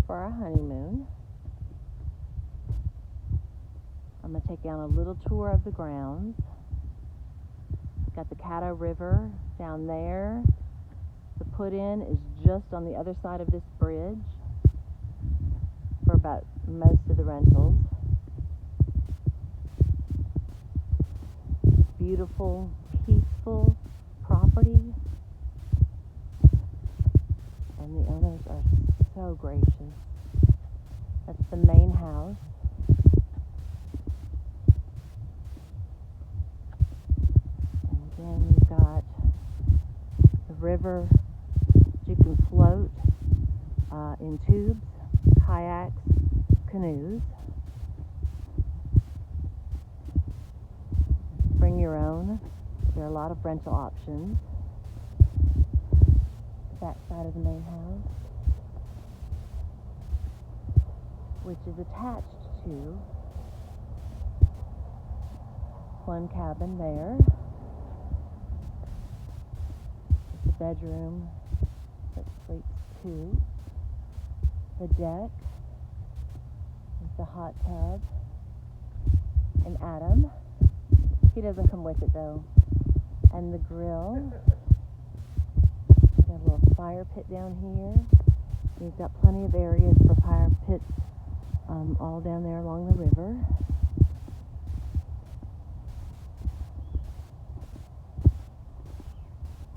for our honeymoon. I'm going to take you on a little tour of the grounds. Got the Caddo River down there. The put-in is just on the other side of this bridge for about most of the rentals. Beautiful, peaceful property. And the owners are so gracious. That's the main house. And then you've got the river. You can float in tubes, kayaks, canoes. Bring your own. There are a lot of rental options. Back side of the main house, which is attached to one cabin there. It's a bedroom that sleeps two. The deck with the hot tub and Adam. He doesn't come with it though. And the grill. Got a little fire pit down here. You've got plenty of areas for fire pits all down there along the river.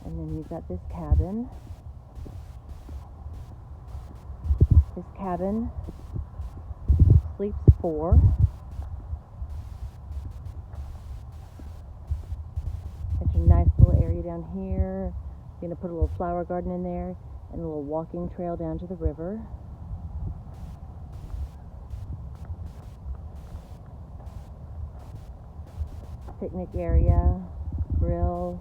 And then you've got this cabin. This cabin sleeps four. Got your nice little area down here. You're going to put a little flower garden in there and a little walking trail down to the river. Picnic area, grill.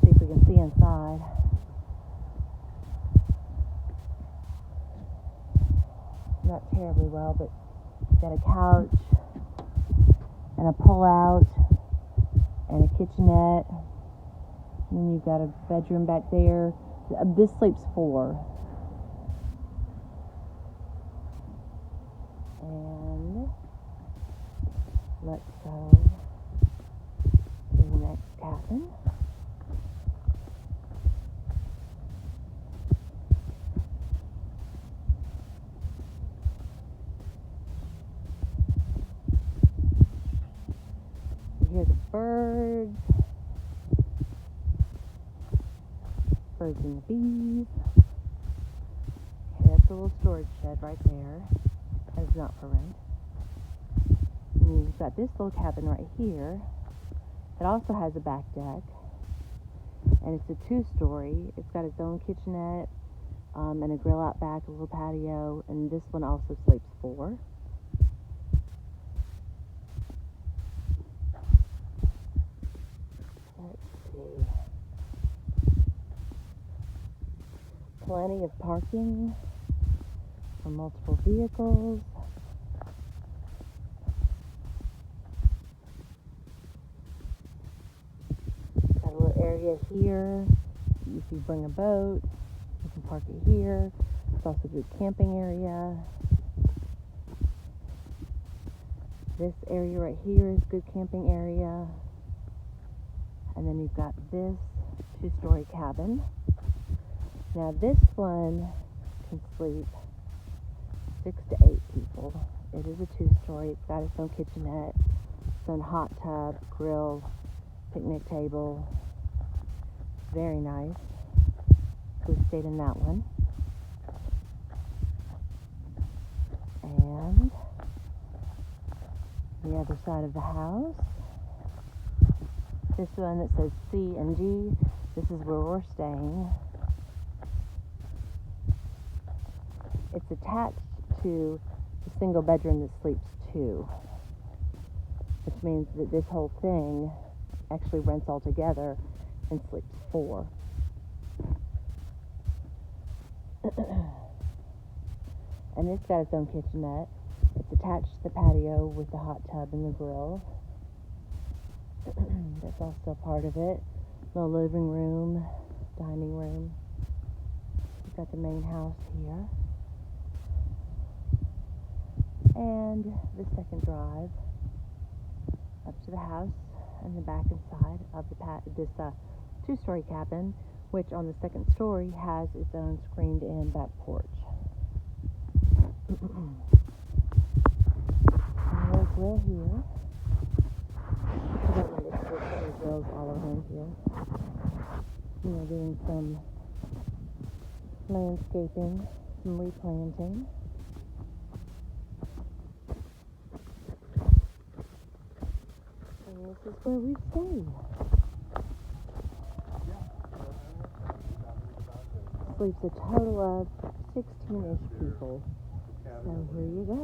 See if we can see inside. Not terribly well, but got a couch and a pull-out and a kitchenette. And then you've got a bedroom back there. This sleeps four. And let's go to the next cabin. You hear the birds. Birds and the bees. Okay, that's a little storage shed right there. That is not for rent. And you've got this little cabin right here. It also has a back deck. And it's a 2-story. It's got its own kitchenette and a grill out back, a little patio. And this one also sleeps four. Let's see. Plenty of parking for multiple vehicles. Got a little area here. If you bring a boat, you can park it here. It's also a good camping area. This area right here is a good camping area. And then you've got this 2-story cabin. Now this one can sleep 6 to 8 people. It is a 2-story. It's got its own kitchenette, its own hot tub, grill, picnic table. Very nice. We stayed in that one. And the other side of the house. This one that says C and G. This is where we're staying. It's attached to the single bedroom that sleeps two, which means that this whole thing actually rents all together and sleeps four. And it's got its own kitchenette. It's attached to the patio with the hot tub and the grill. That's also part of it. Little living room, dining room. We've got the main house here. And the second drive up to the house and the back and side of this two-story cabin, which on the second story has its own screened-in back porch. And there's grill here. I got my little grills all around here. Doing some landscaping, some replanting. And this is where we stay. Sleeps a total of 16-ish people. So here you go.